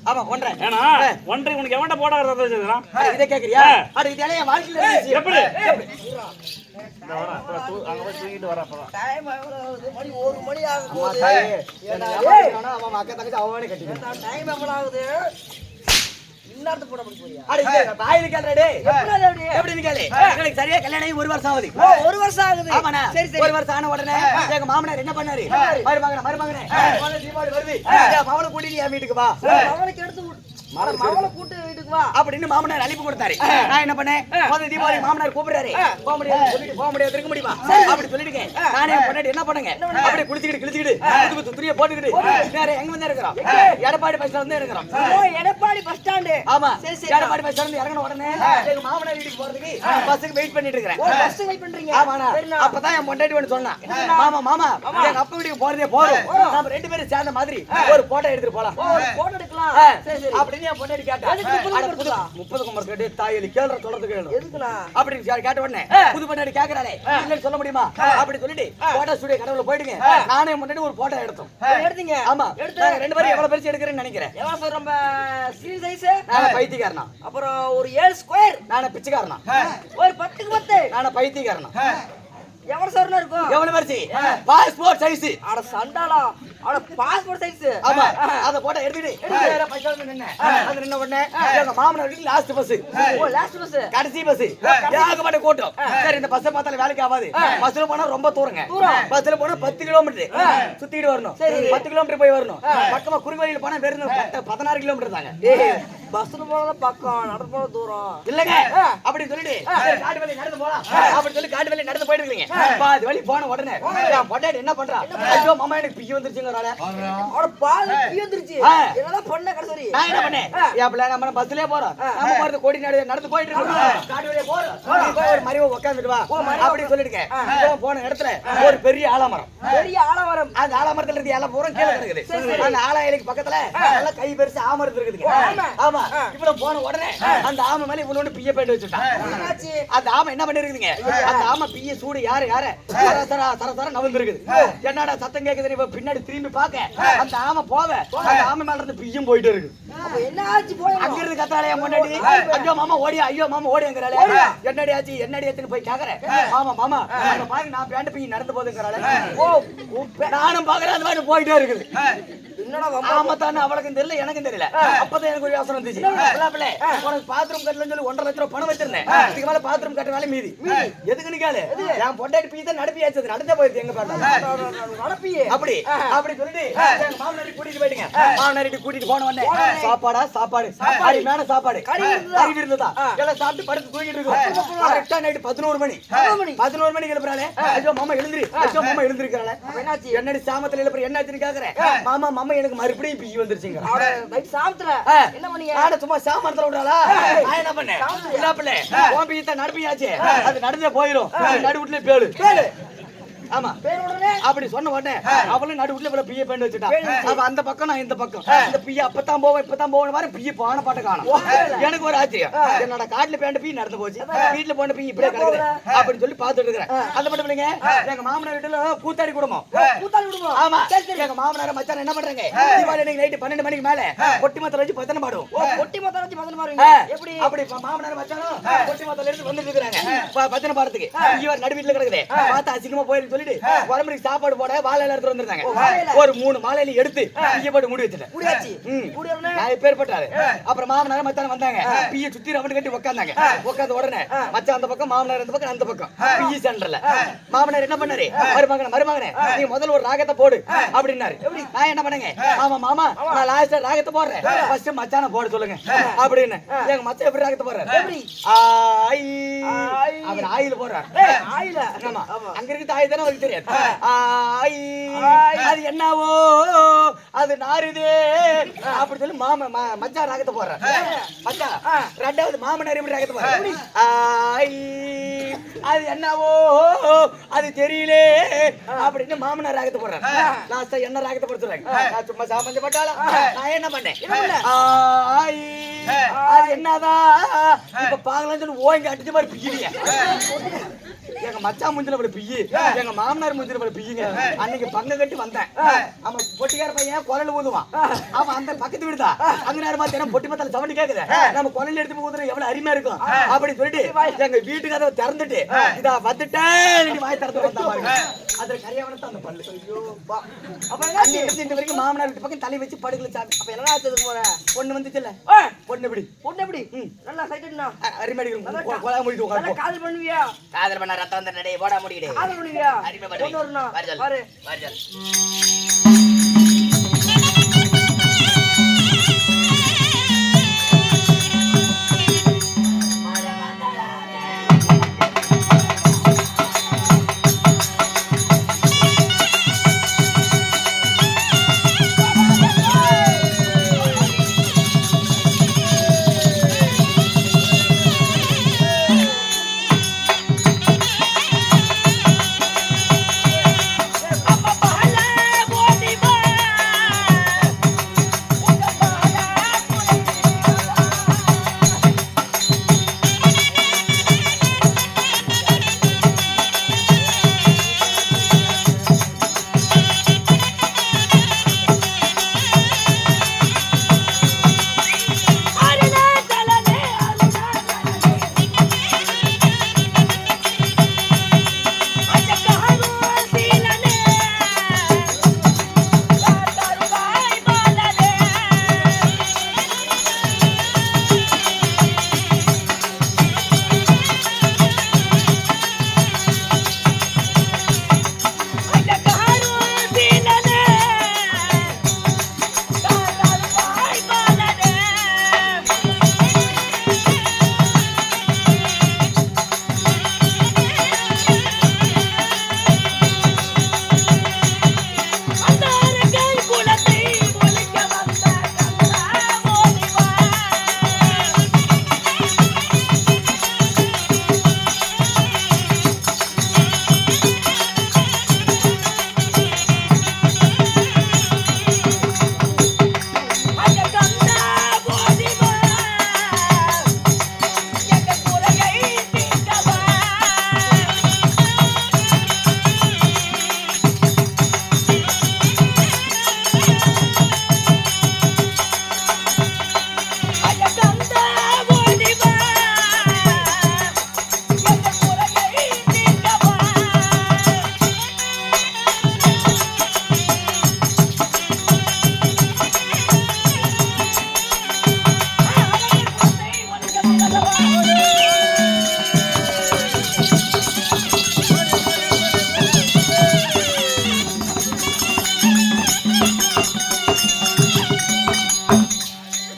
ஆமா ஒன்றரை. ஏனா ஒன்றரை உனக்கு எவன்ட போட வரத வச்சிருக்கான்? இத கேக்குறியா? அட இதெல்லாம் என் வாழ்க்கையில இருந்துச்சு. எப்படி? இந்த வர அங்க போய் தூக்கிட்டு வர அப்பதான். டைம் எவ்வளவு மணி 1 மணி ஆகும் போது. அவன் அக்கா தங்கச்சி அவனே கட்டிட்டான். டைம் எவ்வளவு ஆகுது? இன்னார்த்த போட போறியா? அட இது வாயில கேக்குறா டேய். எப்படி கேளு. எனக்கு சரியா கல்யாணம் ஆகி 1 வருஷம் ஆகுது. 1 வருஷம் ஆகுது. ஆமாண்ணா. சரி சரி. 1 வருஷம் ஆன உடனே எங்க மாமனார் என்ன பண்ணாரு? மருமகனே போன தீபாவளி வருது. என் மவளை கூட்டிட்டு என் வீட்டுக்கு வா. மவளுக்கு எடுத்து மவளை கூட்டி வீட்டுக்கு வா அப்படின்னு மாமனார் அழைப்பு கொடுத்தாரு. நான் என்ன பண்ணேன்? முதல் தீபாவளி மாமனார் கூப்பிடுறாரு. போக முடியாது சொல்லிட்டு போக முடியாது இருக்க முடியுமா? அப்படி சொல்லிட்டு நானே பொண்டாட்டி என்ன பண்ணுங்க? அப்படியே குளிச்சிட்டு கிழிச்சிட்டு புது துணியை போட்டுக்கிட்டு வேற எங்க வந்து இருக்கிறோம்? எடப்பாடி பஸ் ஸ்டாண்ட்ல இருக்கிறோம். ஓ எடப்பாடி பஸ் ஸ்டாண்ட். ஆமா சரி சரி. எடப்பாடி பஸ் ஸ்டாண்ட்ல இறங்கின உடனே எங்க மாமனார் வீட்டுக்கு போறதுக்கு பஸ்ஸுக்கு வெயிட் பண்ணிட்டு இருக்கேன். ஓ பஸ் வெயிட் பண்றீங்க? ஆமாண்ணா. அப்பதான் என் பொண்டாட்டி வந்து சொன்னா, மாமா எங்க அப்பா வீட்டுக்கு போறதே போறோம். நாம ரெண்டு பேரும் சேர்ந்த மாதிரி ஒரு போட்டோ எடுத்துட்டு போலாம். போட்டோ எடுக்கலாம். சரி சரி. அப்படின்னு என் பொண்டாட்டி கேட்டா 30 குமர் கேட்டு தாயலி கேள்ற சொல்றது கேளு. எதுக்குடா? அப்படின்னு கேட்ட உடனே புது பொண்டாட்டி கேக்குறாளே இல்லன்னு சொல்ல முடியுமா? அப்படி சொல்லிட்டு போட்டோ ஸ்டுடியோ கடவுள போயிடுங்க. நானே முன்னாடி ஒரு போட்டோ எடுத்தோம். எடுத்தீங்க? ஆமா. நாங்க ரெண்டு பேரும் எவ்வளவு பெருசு எடுக்கறேன்னு நினைக்கிறேன். எவ்வளவு சார் நம்ம ஸ்கிரீன் சைஸ்? நான் பைத்தியக்காரனா. அப்புறம் ஒரு 7 ஸ்கொயர். நான் பிச்சைக்காரனா. ஒரு 10க்கு 10. நான் பைத்தியக்காரனா. எவ்வளவு சார்னா இருக்கும்? எவ்வளவு பெருசு? Passport size. அட சண்டாளா. அட பாஸ்போர்ட் சைஸ். ஆமா. அத போட்டோ எடுத்துட்டு நேரா பஸ் ஸ்டாண்ட்ல நின்னு. அது நின்ன உடனே எங்க மாமனார் வீட்டுக்கு லாஸ்ட் பஸ். ஓ லாஸ்ட் பஸ். கடைசி பஸ். ஏகப்பட்ட கூட்டம். சரி இந்த பஸ்ஸை பார்த்தால வேலைக்கு ஆகாது. பஸ்ல போனா ரொம்ப தூரங்க. பஸ்ல போனா 10 கிலோமீட்டர் சுத்திட்டு வரணும். 10 கிலோமீட்டர் போய் வரணும். பக்கமா குறுக்கு வழியில போனா வெறும் 16 கிலோமீட்டர் தாங்க. டேய் பஸ்ல போறத பக்கம் நடந்து போற தூரம் இல்லங்க. அப்படி சொல்லிட்டு காட்டு வழி நடந்து போலாம். அப்படி சொல்லி காட்டு வழி நடந்து போயிட்டு இருக்கீங்க. பாதி வழி போன உடனே என் பொண்டாட்டி என்ன பண்றா? ஐயோ மாமா எனக்கு பிய வந்துருச்சுங்கறாளே. அவட பால் பிய வந்துருச்சு. என்னடா பண்ண கடைசரி? நான் என்ன பண்ணேன்? ஏப்ல நம்ம பஸ்லயே போறோம். நம்ம போறது கோடி நடந்து போயிட்டு இருக்கோம். காட்டு வழியே போறோம். ஒரு மரிவ உட்கார்ந்துட்டு வா. அப்படி சொல்லிருக்கேன். இப்போ போன இடத்துல ஒரு பெரிய ஆலமரம். பெரிய ஆலமரம். அந்த ஆலமரத்துல இருந்து எல்லாம் பூரா கீழ கிடக்குது. அந்த ஆலாயிலுக்கு பக்கத்துல நல்ல கை பெருசு ஆமரம் இருக்குதுங்க. ஆமா. இவ்வளவு போன உடனே அந்த ஆமை மேல இவ்வளவு பிய பேட்டு வச்சுட்டான். அந்த ஆமை என்ன பண்ணிருக்குதுங்க? அந்த ஆமை பிய சூடு யார சர நவந்திருக்குது. என்னடா சத்தம் கேக்குது? இவ பின்னாடி திரும்பி பாக்க அந்த ஆமை போவ அந்த ஆமை மேல இருந்து பியும் போயிட்டு இருக்கு. அப்ப என்ன ஆச்சு? போய் அங்க இருந்து கத்தாளே முன்னாடி ஐயோ மாமா ஓடிங்கறாளே. என்னடி ஆச்சுன்னு போய் கேக்குறேன். மாமா அங்க பாருங்க நான் பேண்ட் பிய நடந்து போதுங்கறாளே. ஓ நானும் பாக்குறேன் அந்த மாதிரி போயிட்டே இருக்குது. என்னடா ஆமா தானே அவளுக்கும் தெரியல எனக்கும் தெரியல. அப்பதான் எனக்கு ஒரு யோசனை வந்துச்சு. உனக்கு பாத்ரூம் கட்டலன்னு சொல்லி 1.5 லட்சம் பணம் வச்சிருந்தேன். இதுக்கு மேல பாத்ரூம் கட்ட வேலை மீதி எதுக்குன்னு கேளு. என் பொண்டாட்டி பீ தான் நடப்பியாச்சு நடந்தே போயிடுச்சு. எங்க நடப்பியே அப்படி சொல்லிட்டு எங்க மாமனாரி கூட்டிட்டு போயிடுங்க. மாமனாரி கூட்டிட்டு போன உடனே சாப்பாடு அருமையான சாப்பாடு அறிவு இருந்ததா எல்லாம் சாப்பிட்டு படுத்து தூங்கிட்டு இருக்கோம். கரெக்டா நைட்டு 11 மணி எழுப்புறாளே. ஐயோ மாமா எழுந்திருக்கிறாளே. என்னடி சாமத்துல எழுப்புற என்னாச்சுன்னு கேக்குறேன். மாமா எனக்கு மறுபடியும் பிய் வந்துருச்சுங்க. என்ன பண்ணீங்க? நானே சும்மா சாமத்துல விடுறாளா? நான் என்ன பண்ணேன்? இல்லாப்பல உன் பிய் தான் நடப்பியாச்சு. அது நடந்தே போயிடும். நடுவுட்ல பேளு. ஆமா அப்படி சொன்ன உடனே அவளும் நடுவுல இவ்வளவு பிய பேண்ட் வச்சுட்டா. அப்ப அந்த பக்கம் நான் இந்த பக்கம். இந்த பிய அப்பதான் போவேன் மாதிரி பிய போன பாட்ட காணும். எனக்கு ஒரு ஆச்சரியம். என்னோட காட்டுல பேண்ட் பிய நடந்து போச்சு. வீட்டுல போன பிய இப்படியே கிடக்குது அப்படின்னு சொல்லி பாத்துட்டு இருக்கிறேன். அந்த மட்டும் இல்லைங்க எங்க மாமனார் வீட்டுல கூத்தாடி குடும்பம். ஆமா எங்க மாமனார மச்சான் என்ன பண்றாங்க? தீபாவளி அன்னைக்கு நைட்டு 12 மணிக்கு மேல பொட்டி மத்தல வச்சு பத்தன பாடுவோம். பொட்டி மத்தல வச்சு பத்தன பாடுவீங்க? எப்படி? அப்படி மாமனார மச்சானும் பொட்டி மத்தல எடுத்து வந்துட்டு இருக்காங்க பத்தன பாடுறதுக்கு. இவர் நடு வீட்டுல கிடக்குது. பார்த்தா அசிங்கமா போயிரு சொல்லிட்டு வரம்புக்கு சாப்பாடு போட வாழையில எடுத்து வந்திருந்தாங்க. ஒரு 3 மாலையில எடுத்து பிய போட்டு மூடி வச்சிட்டேன். நான் பேர்பட்டாரு. அப்புறம் மாமனார மச்சான் வந்தாங்க. பிய சுத்தி ரவுண்ட் கட்டி உட்கார்ந்தாங்க. உட்கார்ந்த உடனே மச்சான் அந்த பக்கம் மாமனார் அந்த பக்கம் அந்த பக்கம் பிய சென்டர்ல. மாமனார் என்ன பண்ணாரு? மருமகனே நீ முதல்ல ஒரு ராகத்தை போடு அப்படின்னாரு. நான் என்ன பண்ணேங்க? மாமா நான் லாஸ்டா ராகத்தை போடுறேன். ஃபர்ஸ்ட் மச்சான போட சொல்லுங்க அப்படின்னு. எங்க மச்சான் எப்படி ராகத்தை போடுறாரு? அவர் ஆயில போடுறாரு. ஆமா அங்க இருக்கு ஆயி தானே அவருக்கு தெரியாது. அது என்னவோ அது நாருதே அப்படி சொல்லி மச்சான் ராகத்தை போடுறாரு. மச்சான் ரெண்டாவது மாமனார் எப்படி ராகத்தை போடுறாரு? அது என்னவோ அது தெரியலே அப்படின்னு மாமனார் ராகத்தை போடுறாரு. லாஸ்டா என்ன ராகத்தை போட சொல்றாங்க? நான் சும்மா சாமஞ்ச பட்டாளா நான் என்ன பண்ணேன்? அது என்னதான் இப்ப பாக்கலாம் சொல்லி ஓய்ங்க அடிச்ச மாதிரி பிடிக்கிறீங்க. எங்க மச்சான் மூஞ்சில பல பிய்யி எங்க மாமனார் மூஞ்சில பல பிய்யுங்க. அன்னைக்கு பங்கு கட்டி வந்தேன். அவன் பொட்டிக்கார பையன் குரல் ஊதுவான். அவன் அந்த பக்கத்து வீடுதா அங்க நேரம் பார்த்தேன் பொட்டி மத்தால சவுண்ட் கேக்குது. நம்ம குரல் எடுத்து ஊதுற எவ்வளவு அருமையா இருக்கும் அப்படி சொல்லிட்டு எங்க வீட்டு கதவை திறந்துட்டு இதா வந்துட்டேன் வாய் திறந்து வந்தா பாருங்க. அதுல கரியாவனத்தை அந்த பல்லு. அப்ப என்ன இந்த வரைக்கும் மாமனார் வீட்டு பக்கம் தலை வச்சு படுக்கல சாமி. அப்ப என்ன ஆச்சதுக்கு போற பொண்ணு வந்துச்சுல்ல பொண்ணு எப்படி பொண்ணு எப்படி நல்லா சைட்டுனா அருமையா கொலா முடிட்டு உட்காந்து காதல் பண்ணுவியா காதல் பண்ண ரத்தம் வந்து நடை போட முடியுது காதல் பண்ணுவியா அருமை பொண்ணு வரணும் வருதல் பாரு வருதல்